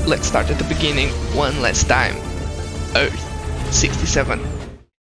Let's start at the beginning one last time. Earth 67.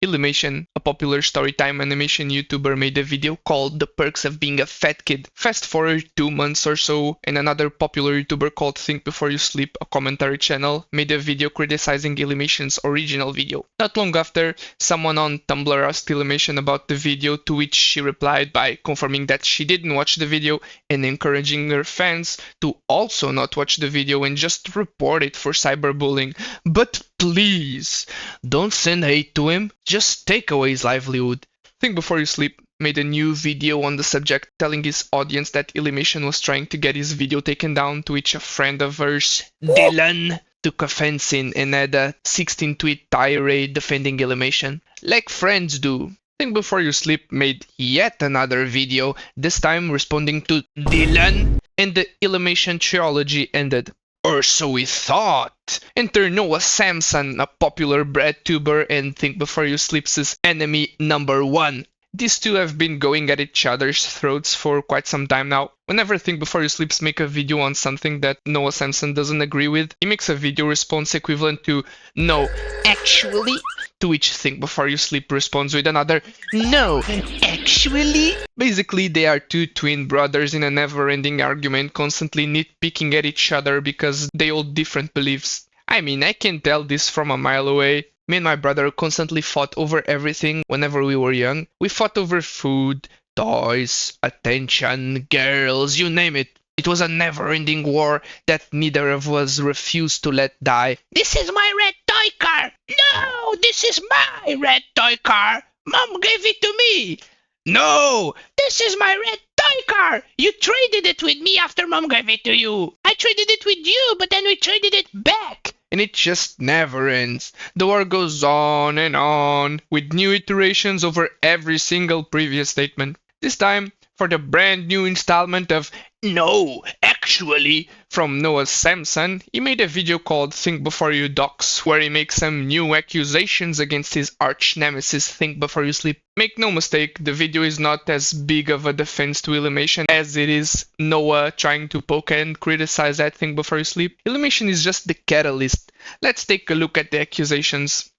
Illymation, a popular storytime animation YouTuber, made a video called The Perks of Being a Fat Kid. Fast forward 2 months or so, and another popular YouTuber called Think Before You Sleep, a commentary channel, made a video criticizing Illymation's original video. Not long after, someone on Tumblr asked Illymation about the video, to which she replied by confirming that she didn't watch the video and encouraging her fans to also not watch the video and just report it for cyberbullying. But please, don't send hate to him, just take away his livelihood. Think Before You Sleep made a new video on the subject, telling his audience that Illymation was trying to get his video taken down, to which a friend of hers, Dylan, took offense in and had a 16-tweet tirade defending Illymation, like friends do. Think Before You Sleep made yet another video, this time responding to Dylan, and the Illymation trilogy ended. Or so we thought. Enter Noah Samsen, a popular breadtuber and Think Before You Sleep's enemy number 1. These two have been going at each other's throats for quite some time now. Whenever Think Before You Sleeps make a video on something that Noah Samsen doesn't agree with, he makes a video response equivalent to "No, actually," to which Think Before You Sleep responds with another "No, actually." Basically, they are two twin brothers in a never-ending argument, constantly nitpicking at each other because they hold different beliefs. I mean, I can tell this from a mile away. Me and my brother constantly fought over everything whenever we were young. We fought over food, toys, attention, girls, you name it. It was a never-ending war that neither of us refused to let die. This is my red toy car! No, this is my red toy car! Mom gave it to me! No, this is my red toy car! You traded it with me after Mom gave it to you! I traded it with you, but then we traded it back! And it just never ends. The war goes on, with new iterations over every single previous statement. This time, for the brand new installment of "No, actually," from Noah Samsen, he made a video called Think Before You Dox, where he makes some new accusations against his arch nemesis Think Before You Sleep. Make no mistake, the video is not as big of a defense to Illymation as it is Noah trying to poke and criticize that Think Before You Sleep. Illymation is just the catalyst. Let's take a look at the accusations.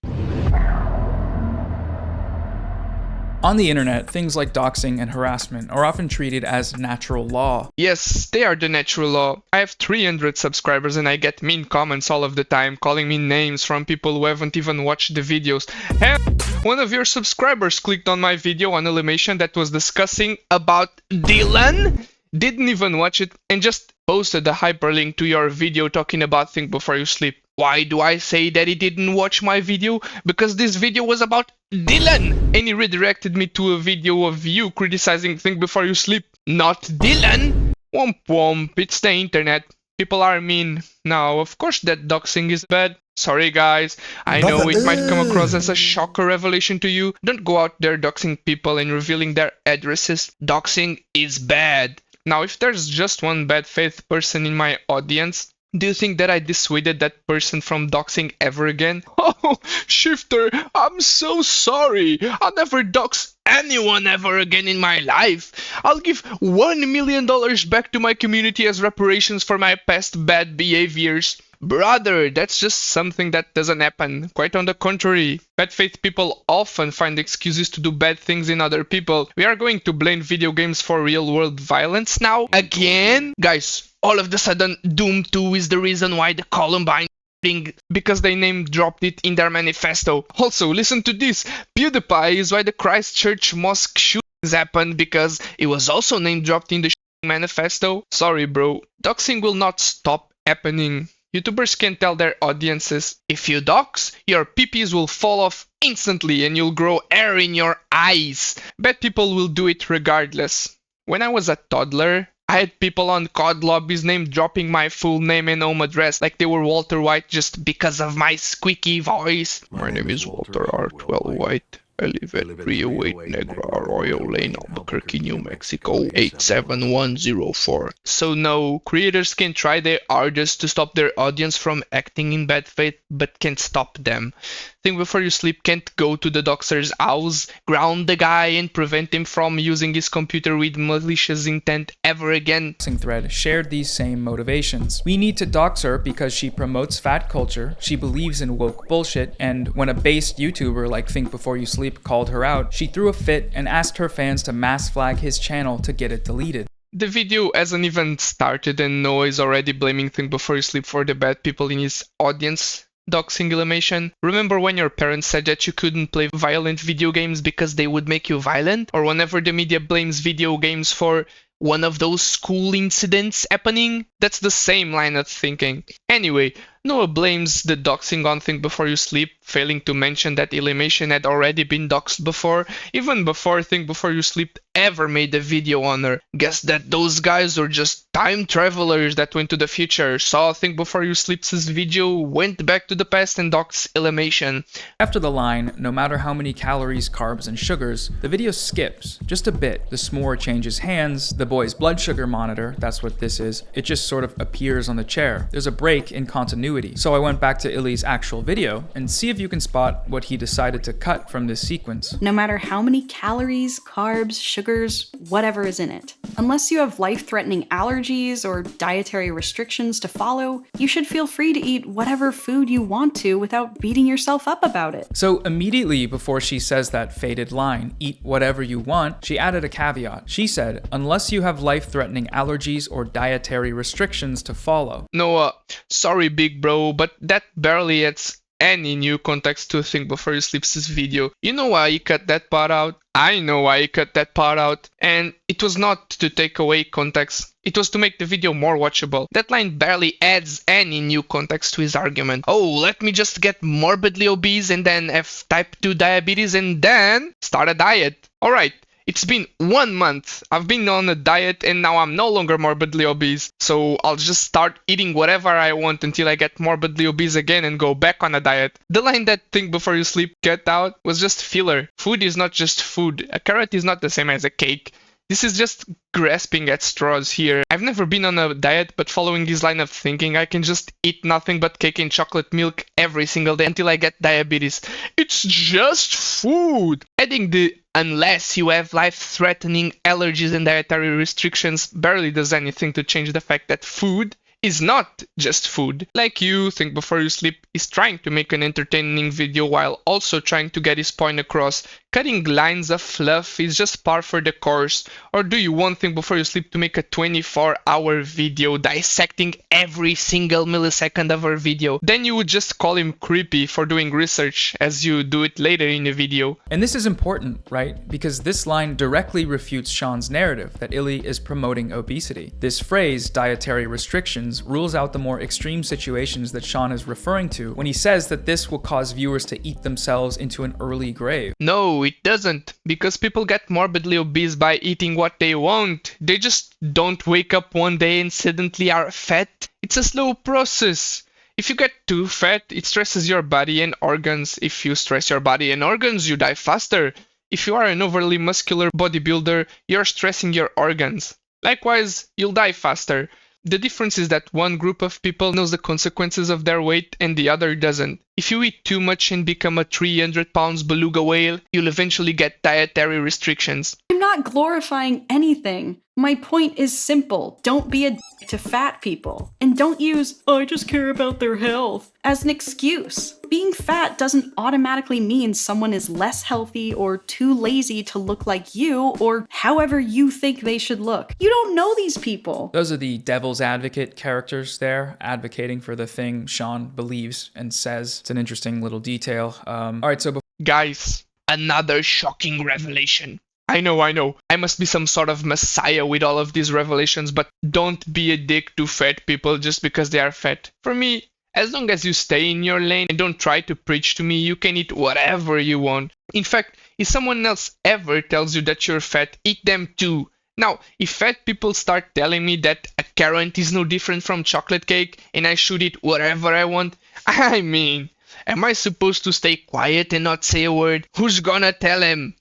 On the internet, things like doxing and harassment are often treated as natural law. Yes, they are the natural law. I have 300 subscribers and I get mean comments all of the time, calling me names from people who haven't even watched the videos. And one of your subscribers clicked on my video on Illymation that was discussing about Dylan, didn't even watch it, and just posted a hyperlink to your video talking about Think Before You Sleep. Why do I say that he didn't watch my video? Because this video was about Dylan, and he redirected me to a video of you criticizing Think Before You Sleep, not Dylan. Womp womp, it's the internet. People are mean. Now, of course that doxing is bad. Sorry guys, I know it might come across as a shocker revelation to you. Don't go out there doxing people and revealing their addresses. Doxing is bad. Now, if there's just one bad faith person in my audience, do you think that I dissuaded that person from doxing ever again? Oh, Shifter, I'm so sorry. I'll never dox anyone ever again in my life. I'll give $1 million back to my community as reparations for my past bad behaviors. Brother, that's just something that doesn't happen. Quite on the contrary. Bad faith people often find excuses to do bad things in other people. We are going to blame video games for real-world violence now? Again? Guys, all of a sudden, Doom 2 is the reason why the Columbine thing, because they name-dropped it in their manifesto. Also, listen to this. PewDiePie is why the Christchurch mosque shootings happened, because it was also name-dropped in the manifesto. Sorry, bro. Doxing will not stop happening. YouTubers can tell their audiences, if you dox, your peepees will fall off instantly and you'll grow hair in your eyes. Bad people will do it regardless. When I was a toddler, I had people on COD lobbies name-dropping my full name and home address like they were Walter White just because of my squeaky voice. My name is Walter R12 White. I live at 308 Negra Arroyo Lane, Albuquerque, New Mexico, 87104. So no, creators can try their hardest to stop their audience from acting in bad faith, but can't stop them. Think Before You Sleep can't go to the doxer's house, ground the guy, and prevent him from using his computer with malicious intent ever again. Thread shared these same motivations. We need to dox her because she promotes fat culture, she believes in woke bullshit, and when a based YouTuber like Think Before You Sleep called her out, she threw a fit and asked her fans to mass flag his channel to get it deleted. The video hasn't even started and Noah is already blaming Think Before You Sleep for the bad people in his audience doxing Illymation. Remember when your parents said that you couldn't play violent video games because they would make you violent? Or whenever the media blames video games for one of those school incidents happening? That's the same line of thinking. Anyway, Noah blames the doxing on Think Before You Sleep, failing to mention that Illymation had already been doxed before, even before Think Before You Sleep ever made a video on her. Guess that those guys were just time travelers that went to the future, saw Think Before You Sleep's video, went back to the past and doxed Illymation. After the line, no matter how many calories, carbs, and sugars, the video skips just a bit. The s'more changes hands, the boy's blood sugar monitor, that's what this is, it just sort of appears on the chair. There's a break in continuity. So I went back to Illy's actual video and see if you can spot what he decided to cut from this sequence. No matter how many calories, carbs, sugars, whatever is in it. Unless you have life-threatening allergies or dietary restrictions to follow, you should feel free to eat whatever food you want to without beating yourself up about it. So immediately before she says that fated line, eat whatever you want, she added a caveat. She said, unless you have life-threatening allergies or dietary restrictions to follow. Noah, sorry big bro, but that barely adds any new context to Think Before You Sleep's video. You know why he cut that part out? I know why he cut that part out. And it was not to take away context. It was to make the video more watchable. That line barely adds any new context to his argument. Oh, let me just get morbidly obese and then have type 2 diabetes and then start a diet. Alright. It's been 1 month. I've been on a diet and now I'm no longer morbidly obese. So I'll just start eating whatever I want until I get morbidly obese again and go back on a diet. The line that Think Before You Sleep cut out was just filler. Food is not just food. A carrot is not the same as a cake. This is just grasping at straws here. I've never been on a diet, but following this line of thinking, I can just eat nothing but cake and chocolate milk every single day until I get diabetes. It's just food. Adding the unless you have life-threatening allergies and dietary restrictions barely does anything to change the fact that food is not just food. Like you, Think Before You Sleep is trying to make an entertaining video while also trying to get his point across. Cutting lines of fluff is just par for the course. Or do you want Think Before You Sleep to make a 24-hour video dissecting every single millisecond of our video? Then you would just call him creepy for doing research as you do it later in the video. And this is important, right? Because this line directly refutes Sean's narrative that Illy is promoting obesity. This phrase, dietary restrictions, rules out the more extreme situations that Sean is referring to when he says that this will cause viewers to eat themselves into an early grave. No, it doesn't, because people get morbidly obese by eating what they want. They just don't wake up one day and suddenly are fat. It's a slow process. If you get too fat, it stresses your body and organs. If you stress your body and organs, you die faster. If you are an overly muscular bodybuilder, you're stressing your organs. Likewise, you'll die faster. The difference is that one group of people knows the consequences of their weight and the other doesn't. If you eat too much and become a 300 pounds beluga whale, you'll eventually get dietary restrictions. I'm not glorifying anything. My point is simple. Don't be a dick to fat people. And don't use, I just care about their health, as an excuse. Being fat doesn't automatically mean someone is less healthy or too lazy to look like you or however you think they should look. You don't know these people. Those are the devil's advocate characters there, advocating for the thing Sean believes and says. It's an interesting little detail. Alright, so guys, another shocking revelation. I know. I must be some sort of messiah with all of these revelations, but don't be a dick to fat people just because they are fat. For me, as long as you stay in your lane and don't try to preach to me, you can eat whatever you want. In fact, if someone else ever tells you that you're fat, eat them too. Now, if fat people start telling me that a carrot is no different from chocolate cake and I should eat whatever I want, I mean, am I supposed to stay quiet and not say a word? Who's gonna tell him?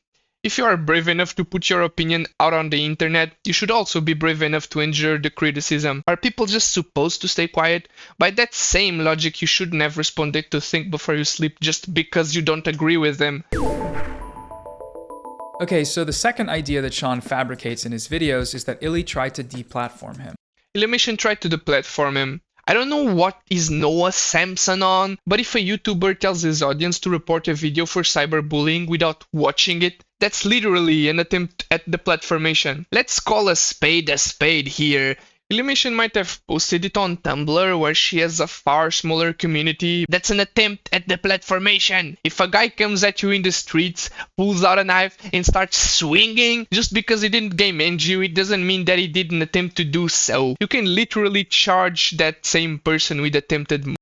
If you are brave enough to put your opinion out on the internet, you should also be brave enough to endure the criticism. Are people just supposed to stay quiet? By that same logic, you shouldn't have responded to Think Before You Sleep just because you don't agree with them. Okay, so the second idea that Sean fabricates in his videos is that Illy tried to deplatform him. Illymation tried to deplatform him. I don't know what is Noah Samsen on, but if a YouTuber tells his audience to report a video for cyberbullying without watching it, that's literally an attempt at deplatformation. Let's call a spade here. Illymation might have posted it on Tumblr, where she has a far smaller community. That's an attempt at deplatformation. If a guy comes at you in the streets, pulls out a knife, and starts swinging, just because he didn't game end you, it doesn't mean that he didn't attempt to do so. You can literally charge that same person with attempted murder.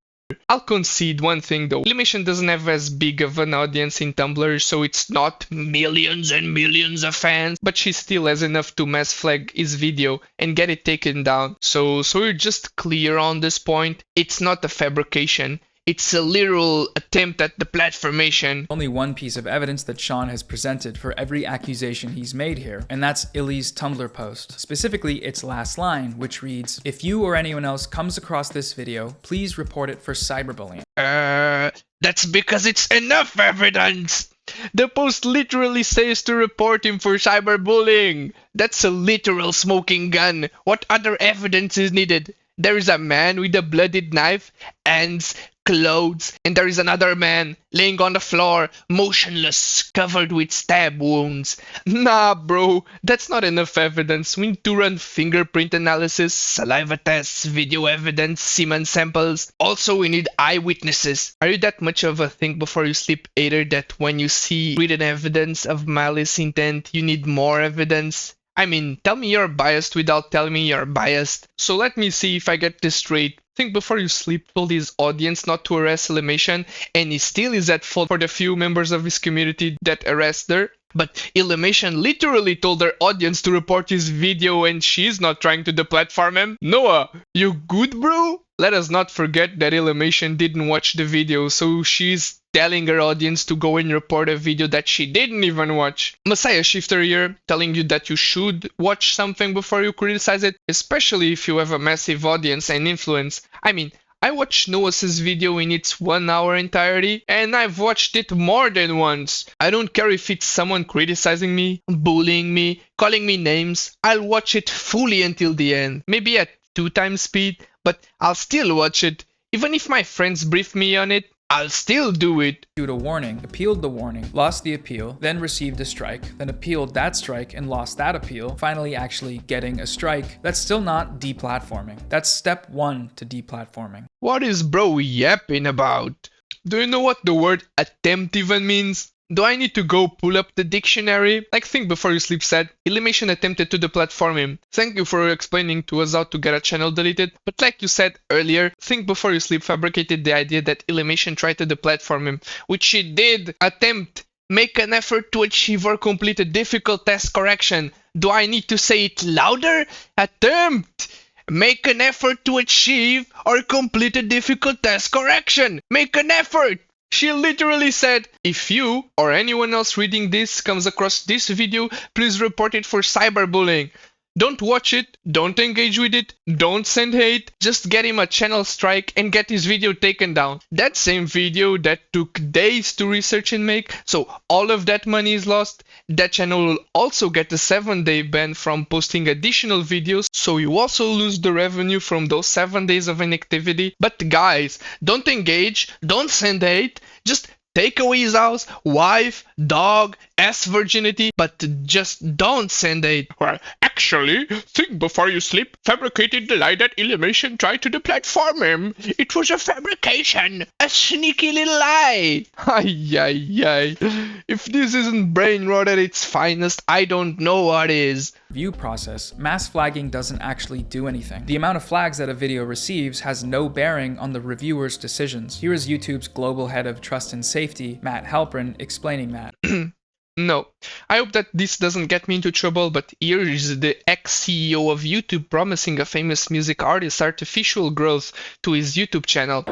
I'll concede one thing though. Illymation doesn't have as big of an audience in Tumblr, so it's not millions and millions of fans, but she still has enough to mass flag his video and get it taken down. So you're just clear on this point. It's not a fabrication. It's a literal attempt at the platformation. Only one piece of evidence that Sean has presented for every accusation he's made here, and that's Illy's Tumblr post. Specifically, its last line, which reads, "If you or anyone else comes across this video, please report it for cyberbullying." That's because it's enough evidence! The post literally says to report him for cyberbullying. That's a literal smoking gun. What other evidence is needed? There is a man with a bloodied knife, hands, clothes, and there is another man laying on the floor, motionless, covered with stab wounds. Nah, bro, that's not enough evidence. We need to run fingerprint analysis, saliva tests, video evidence, semen samples. Also, we need eyewitnesses. Are you that much of a Think Before You Sleep hater that when you see written evidence of malice intent, you need more evidence? I mean, tell me you're biased without telling me you're biased. So let me see if I get this straight. Think Before You Sleep told his audience not to arrest Illymation, and he still is at fault for the few members of his community that arrested her. But Illymation literally told her audience to report his video, and she's not trying to deplatform him. Noah, you good, bro? Let us not forget that Illymation didn't watch the video, so she's telling her audience to go and report a video that she didn't even watch. Messiah Shifter here, telling you that you should watch something before you criticize it, especially if you have a massive audience and influence. I mean, I watched Noah's video in its 1 hour entirety, and I've watched it more than once. I don't care if it's someone criticizing me, bullying me, calling me names. I'll watch it fully until the end. Maybe at 2 times speed, but I'll still watch it. Even if my friends brief me on it, I'll still do it. Issued a warning, appealed the warning, lost the appeal, then received a strike, then appealed that strike and lost that appeal, finally actually getting a strike. That's still not deplatforming. That's step 1 to deplatforming. What is bro yapping about? Do you know what the word attempt even means? Do I need to go pull up the dictionary? Like Think Before You Sleep said, Illymation attempted to deplatform him. Thank you for explaining to us how to get a channel deleted, but like you said earlier, Think Before You Sleep fabricated the idea that Illymation tried to deplatform him, which she did attempt. Make an effort to achieve or complete a difficult task correction. Do I need to say it louder? Attempt! Make an effort to achieve or complete a difficult task correction. Make an effort! She literally said, if you or anyone else reading this comes across this video, please report it for cyberbullying. Don't watch it, don't engage with it, don't send hate, just get him a channel strike and get his video taken down. That same video that took days to research and make, so all of that money is lost. That channel will also get a 7-day ban from posting additional videos, so you also lose the revenue from those 7 days of inactivity. But guys, don't engage, don't send hate, just take away his house, wife, dog, ass virginity, but just don't send hate. Well, actually, Think Before You Sleep fabricated the lie that Illymation tried to deplatform him. It was a fabrication, a sneaky little lie. Ay, ay, ay. If this isn't brain rot at its finest, I don't know what is. Review process, mass flagging doesn't actually do anything. The amount of flags that a video receives has no bearing on the reviewer's decisions. Here is YouTube's global head of trust and safety, Matt Halpern, explaining that. No, I hope that this doesn't get me into trouble, but here is the ex-CEO of YouTube promising a famous music artist artificial growth to his YouTube channel.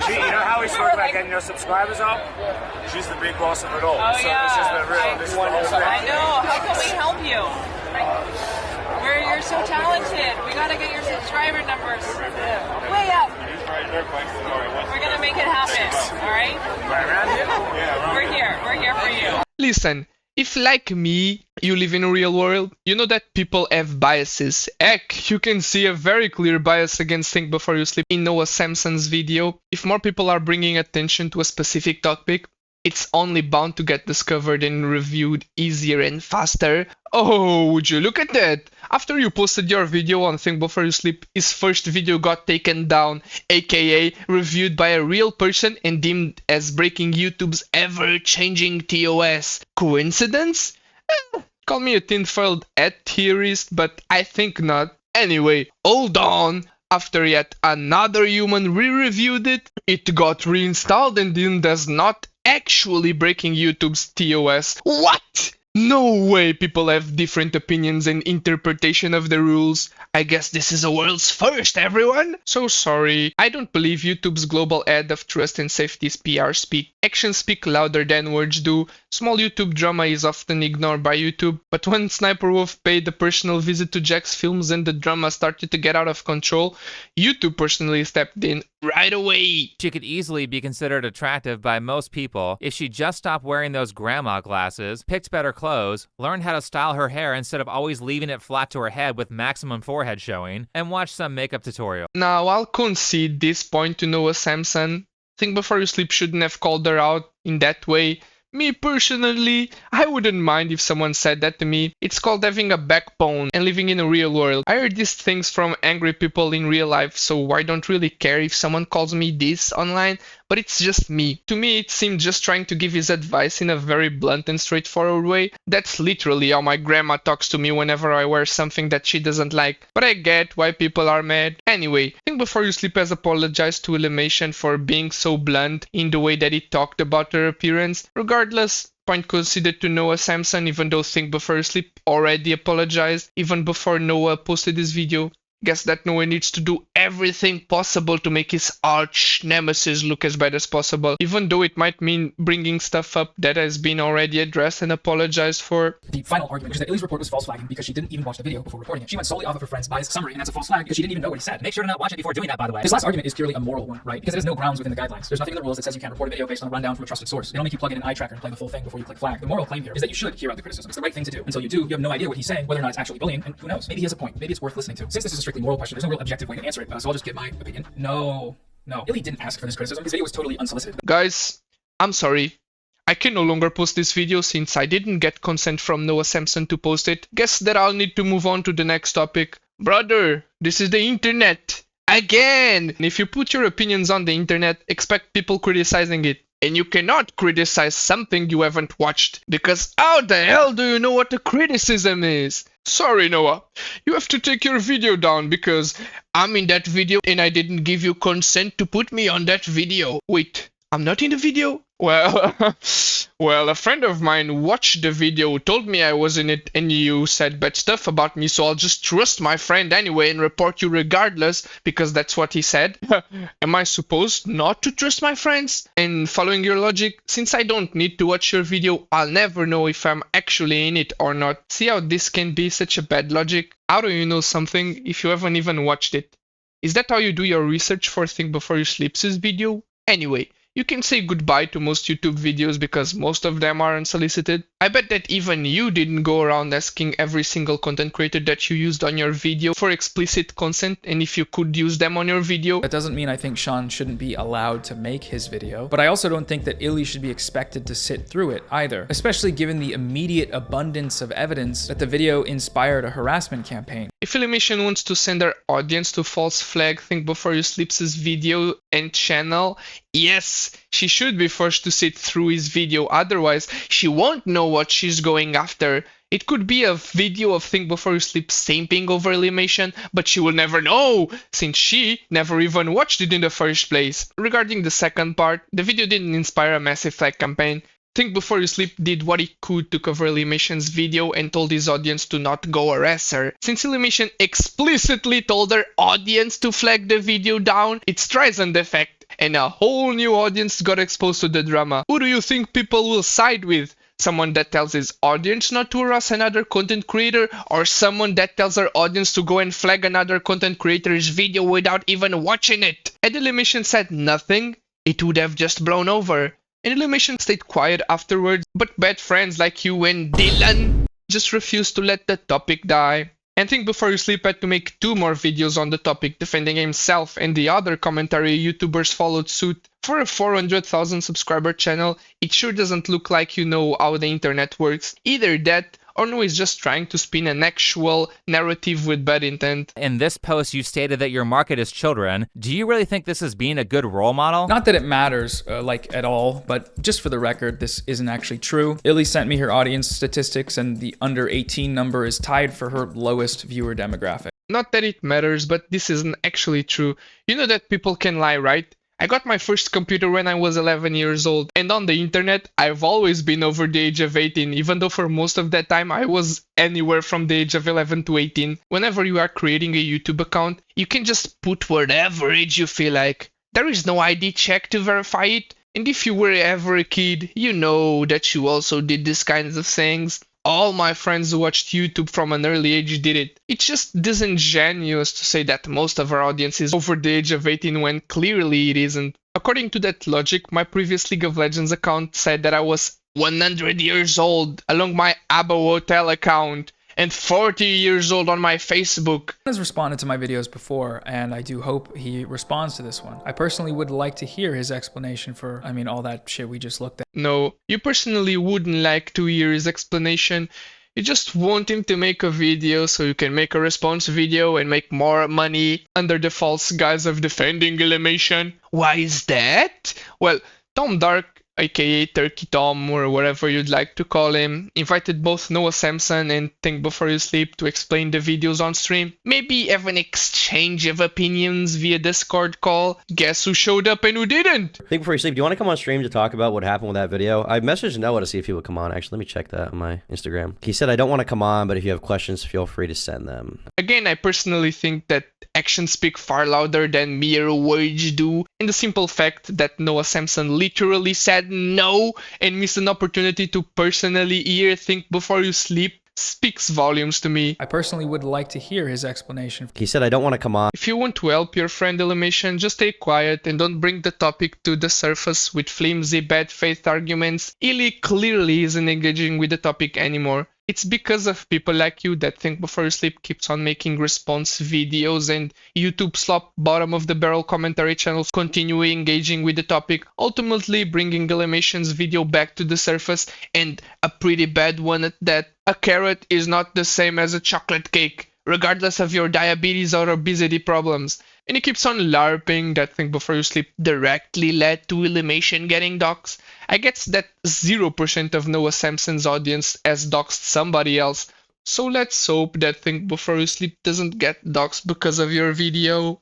She, you know how we spoke about getting your subscribers up? She's the big boss of it all. Oh, so yeah. this is the real, this is the whole thing. I know. How can we help you? You're so talented. We gotta get your subscriber numbers way up. We're gonna make it happen. All right? Right around here? Yeah, We're here. We're here for you. Listen, if like me, you live in a real world, you know that people have biases. Heck, you can see a very clear bias against Think Before You Sleep in Noah Samsen's video. If more people are bringing attention to a specific topic, it's only bound to get discovered and reviewed easier and faster. Oh, would you look at that? After you posted your video on Think Before You Sleep, his first video got taken down, aka reviewed by a real person and deemed as breaking YouTube's ever-changing TOS. Coincidence? Call me a tinfoiled hat theorist, but I think not. Anyway, hold on. After yet another human re-reviewed it, it got reinstalled and deemed as not actually breaking YouTube's TOS. What? No way people have different opinions and interpretation of the rules. I guess this is a world's first, everyone. So sorry, I don't believe YouTube's global ad of trust and safety's PR speak. Actions speak louder than words do. Small YouTube drama is often ignored by YouTube, but when Sniper Wolf paid a personal visit to Jack's films and the drama started to get out of control, YouTube personally stepped in right away. She could easily be considered attractive by most people if she just stopped wearing those grandma glasses, picked better clothes, learned how to style her hair instead of always leaving it flat to her head with maximum forehead showing, and watched some makeup tutorial. Now, I'll concede this point to Noah Samsen. Think Before You Sleep shouldn't have called her out in that way. Me personally, I wouldn't mind if someone said that to me. It's called having a backbone and living in a real world. I heard these things from angry people in real life, so I don't really care if someone calls me this online, but it's just me. To me, it seemed just trying to give his advice in a very blunt and straightforward way. That's literally how my grandma talks to me whenever I wear something that she doesn't like, but I get why people are mad. Anyway, Think Before You Sleep has apologized to Illymation for being so blunt in the way that he talked about her appearance. Regardless, point conceded to Noah Samsen, even though Think Before You Sleep already apologized even before Noah posted this video. Guess that Noah needs to do everything possible to make his arch nemesis look as bad as possible, even though it might mean bringing stuff up that has been already addressed and apologized for. The final argument, which is that Illy's report was false flagging because she didn't even watch the video before reporting it. She went solely off of her friend's biased summary, and that's a false flag because she didn't even know what he said. Make sure to not watch it before doing that, by the way. This last argument is purely a moral one, right? Because it has no grounds within the guidelines. There's nothing in the rules that says you can't report a video based on a rundown from a trusted source. They don't make you plug in an eye tracker and play the full thing before you click flag. The moral claim here is that you should hear out the criticism. It's the right thing to do. Until you do, you have no idea what he's saying, whether or not it's actually bullying, and who knows? Maybe he has a point. Maybe it's worth listening to. Since this is a strictly moral question, there's no real objective way to answer it, so I'll just give my opinion. No. Illy didn't ask for this criticism. His video was totally unsolicited. Guys, I'm sorry. I can no longer post this video since I didn't get consent from Noah Samsen to post it. Guess that I'll need to move on to the next topic. Brother, this is the internet. Again! And if you put your opinions on the internet, expect people criticizing it. And you cannot criticize something you haven't watched, because how the hell do you know what a criticism is? Sorry, Noah. You have to take your video down because I'm in that video and I didn't give you consent to put me on that video. Wait, I'm not in the video? Well, a friend of mine watched the video, told me I was in it, and you said bad stuff about me, so I'll just trust my friend anyway and report you regardless, because that's what he said. Am I supposed not to trust my friends? And following your logic, since I don't need to watch your video, I'll never know if I'm actually in it or not. See how this can be such a bad logic? How do you know something if you haven't even watched it? Is that how you do your research for Think Before You Sleep's video? Anyway, you can say goodbye to most YouTube videos because most of them are unsolicited. I bet that even you didn't go around asking every single content creator that you used on your video for explicit consent and if you could use them on your video. That doesn't mean I think Sean shouldn't be allowed to make his video, but I also don't think that Illy should be expected to sit through it either, especially given the immediate abundance of evidence that the video inspired a harassment campaign. If Illymation wants to send their audience to false flag Think Before You Sleep's video and channel, yes, she should be forced to sit through his video, otherwise she won't know what she's going after. It could be a video of Think Before You Sleep simping over Illymation, but she will never know, since she never even watched it in the first place. Regarding the second part, the video didn't inspire a massive flag campaign. Think Before You Sleep did what he could to cover Illymation's video and told his audience to not go harass her. Since Illymation explicitly told her audience to flag the video down, it's treason effect. and a whole new audience got exposed to the drama. Who do you think people will side with? Someone that tells his audience not to harass another content creator, or someone that tells their audience to go and flag another content creator's video without even watching it? Had Illymation said nothing, it would have just blown over. And Illymation stayed quiet afterwards, but bad friends like you and Dylan just refused to let the topic die. And Think Before You Sleep had to make 2 more videos on the topic defending himself, and the other commentary YouTubers followed suit. For a 400,000 subscriber channel, it sure doesn't look like you know how the internet works. Either that, or no is just trying to spin an actual narrative with bad intent. In this post, you stated that your market is children. Do you really think this is being a good role model? Not that it matters, at all, but just for the record, this isn't actually true. Illy sent me her audience statistics, and the under 18 number is tied for her lowest viewer demographic. Not that it matters, but this isn't actually true. You know that people can lie, right? I got my first computer when I was 11 years old, and on the internet, I've always been over the age of 18, even though for most of that time I was anywhere from the age of 11 to 18. Whenever you are creating a YouTube account, you can just put whatever age you feel like. There is no ID check to verify it, and if you were ever a kid, you know that you also did these kinds of things. All my friends who watched YouTube from an early age did it. It's just disingenuous to say that most of our audience is over the age of 18 when clearly it isn't. According to that logic, my previous League of Legends account said that I was 100 years old along my Abo Hotel account and 40 years old on my Facebook. He has responded to my videos before, and I do hope he responds to this one. I personally would like to hear his explanation for, all that shit we just looked at. No, you personally wouldn't like to hear his explanation. You just want him to make a video so you can make a response video and make more money under the false guise of defending Illymation. Why is that? Well, Tom Dark, aka Turkey Tom or whatever you'd like to call him, invited both Noah Samsen and Think Before You Sleep to explain the videos on stream. Maybe have an exchange of opinions via Discord call. Guess who showed up and who didn't? Think Before You Sleep, do you want to come on stream to talk about what happened with that video? I messaged Noah to see if he would come on. Actually, let me check that on my Instagram. He said, I don't want to come on, but if you have questions, feel free to send them. Again, I personally think that actions speak far louder than mere words do, and the simple fact that Noah Samsen literally said no and missed an opportunity to personally hear Think Before You Sleep speaks volumes to me. I personally would like to hear his explanation. He said, I don't want to come on. If you want to help your friend Illymation, just stay quiet and don't bring the topic to the surface with flimsy bad faith arguments. Illy clearly isn't engaging with the topic anymore. It's because of people like you that Think Before You Sleep keeps on making response videos and YouTube slop bottom of the barrel commentary channels continue engaging with the topic, ultimately bringing Illymation's video back to the surface, and a pretty bad one at that. A carrot is not the same as a chocolate cake, regardless of your diabetes or obesity problems. And he keeps on LARPing that Think Before You Sleep directly led to Illymation getting doxxed. I guess that 0% of Noah Samsen's audience has doxed somebody else. So let's hope that Think Before You Sleep doesn't get doxxed because of your video.